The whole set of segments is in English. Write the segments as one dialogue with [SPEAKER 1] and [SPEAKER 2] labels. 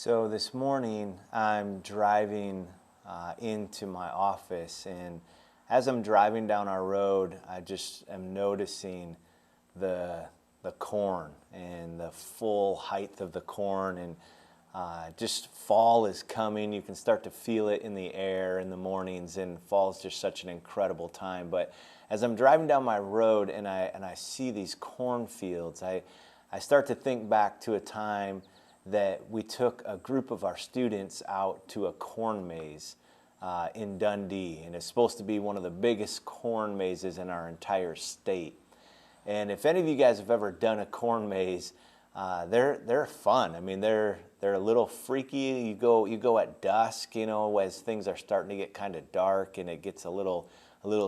[SPEAKER 1] So this morning I'm driving into my office, and as I'm driving down our road, I just am noticing the corn and the full height of the corn, and just fall is coming. You can start to feel it in the air in the mornings, and fall is just such an incredible time. But as I'm driving down my road and I see these cornfields, I start to think back to a time that we took a group of our students out to a corn maze in Dundee, and it's supposed to be one of the biggest corn mazes in our entire state. And if any of you guys have ever done a corn maze, they're fun. I mean, they're a little freaky. You go at dusk, you know, as things are starting to get kind of dark, and it gets a little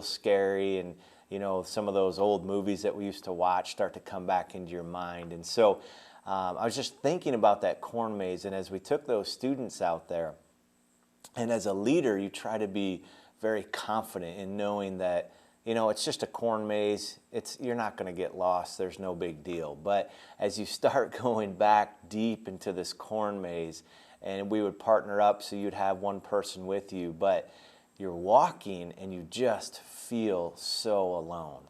[SPEAKER 1] scary, and you know, some of those old movies that we used to watch start to come back into your mind. And so I was just thinking about that corn maze, and as we took those students out there, and as a leader, you try to be very confident in knowing that, you know, it's just a corn maze. You're not going to get lost. There's no big deal. But as you start going back deep into this corn maze, and we would partner up so you'd have one person with you, but you're walking and you just feel so alone.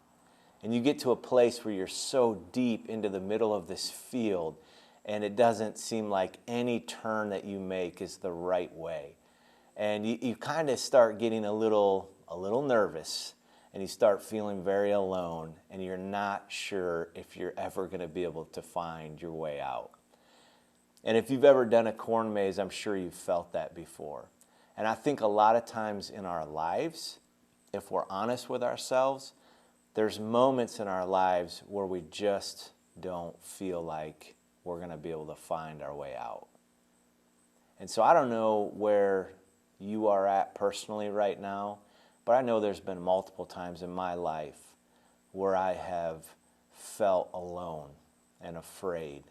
[SPEAKER 1] And you get to a place where you're so deep into the middle of this field, and it doesn't seem like any turn that you make is the right way. And you kind of start getting a little nervous, and you start feeling very alone, and you're not sure if you're ever going to be able to find your way out. And if you've ever done a corn maze, I'm sure you've felt that before. And I think a lot of times in our lives, if we're honest with ourselves, there's moments in our lives where we just don't feel like we're going to be able to find our way out. And so I don't know where you are at personally right now, but I know there's been multiple times in my life where I have felt alone and afraid,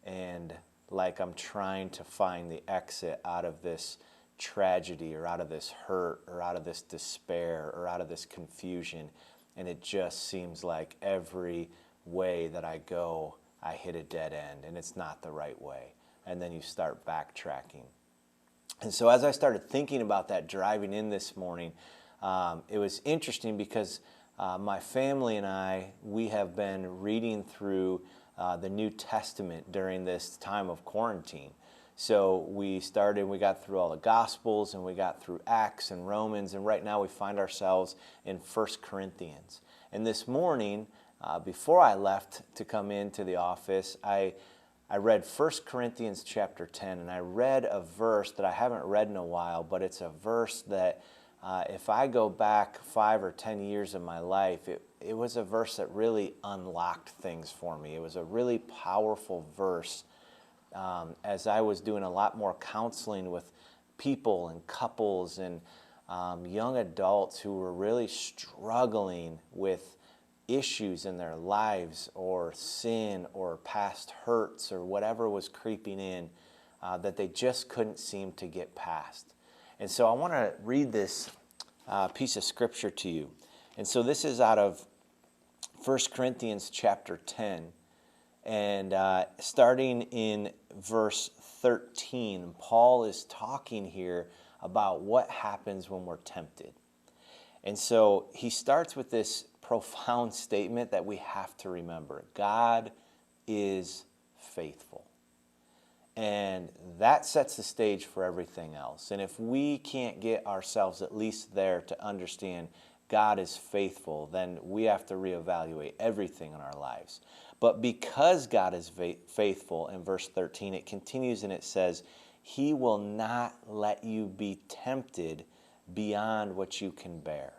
[SPEAKER 1] and like I'm trying to find the exit out of this tragedy, or out of this hurt, or out of this despair, or out of this confusion. And it just seems like every way that I go, I hit a dead end, and it's not the right way. And then you start backtracking. And so as I started thinking about that driving in this morning, it was interesting because my family and we have been reading through the New Testament during this time of quarantine. So we got through all the Gospels, and we got through Acts and Romans, and right now we find ourselves in 1 Corinthians. And this morning, before I left to come into the office, I read 1 Corinthians chapter 10, and I read a verse that I haven't read in a while, but it's a verse that if I go back 5 or 10 years of my life, it was a verse that really unlocked things for me. It was a really powerful verse. As I was doing a lot more counseling with people and couples and young adults who were really struggling with issues in their lives, or sin, or past hurts, or whatever was creeping in that they just couldn't seem to get past. And so I want to read this piece of scripture to you. And so this is out of 1 Corinthians chapter 10. And starting in verse 13, Paul is talking here about what happens when we're tempted. And so he starts with this profound statement that we have to remember. God is faithful. And that sets the stage for everything else. And if we can't get ourselves at least there to understand God is faithful, then we have to reevaluate everything in our lives. But because God is faithful, in verse 13, it continues and it says, He will not let you be tempted beyond what you can bear.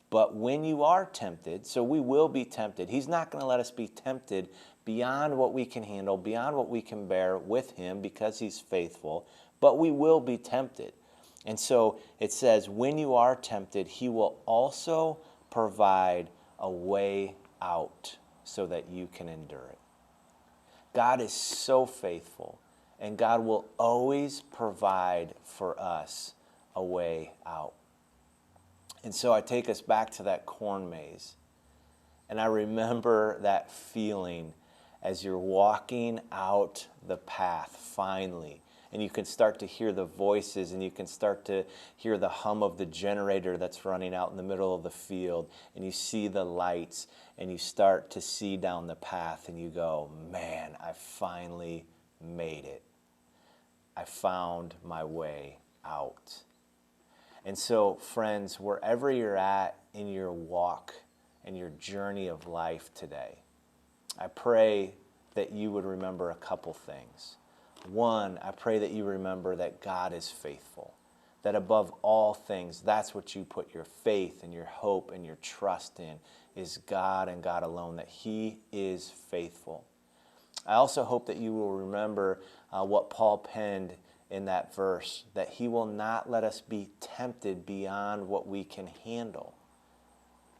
[SPEAKER 1] But when you are tempted, so we will be tempted. He's not going to let us be tempted beyond what we can handle, beyond what we can bear with Him, because He's faithful. But we will be tempted. And so it says, when you are tempted, He will also provide a way out so that you can endure it. God is so faithful, and God will always provide for us a way out. And so I take us back to that corn maze, and I remember that feeling as you're walking out the path finally, and you can start to hear the voices, and you can start to hear the hum of the generator that's running out in the middle of the field, and you see the lights, and you start to see down the path, and you go, man, I finally made it. I found my way out. And so, friends, wherever you're at in your walk and your journey of life today, I pray that you would remember a couple things. One, I pray that you remember that God is faithful, that above all things, that's what you put your faith and your hope and your trust in, is God and God alone, that He is faithful. I also hope that you will remember what Paul penned in that verse, that He will not let us be tempted beyond what we can handle.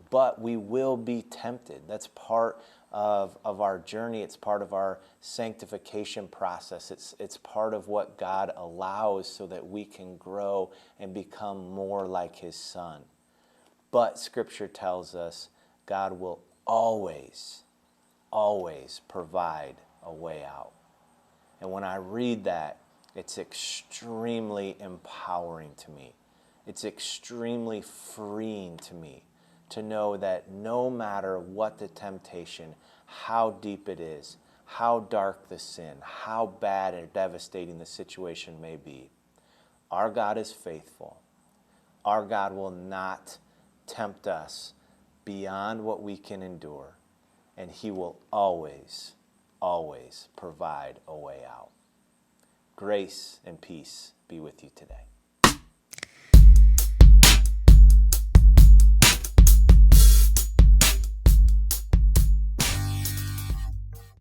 [SPEAKER 1] But we will be tempted. That's part of our journey. It's part of our sanctification process. It's part of what God allows so that we can grow and become more like His Son. But Scripture tells us God will always, always provide a way out. And when I read that, it's extremely empowering to me. It's extremely freeing to me to know that no matter what the temptation, how deep it is, how dark the sin, how bad and devastating the situation may be, our God is faithful. Our God will not tempt us beyond what we can endure, and He will always, always provide a way out. Grace and peace be with you today.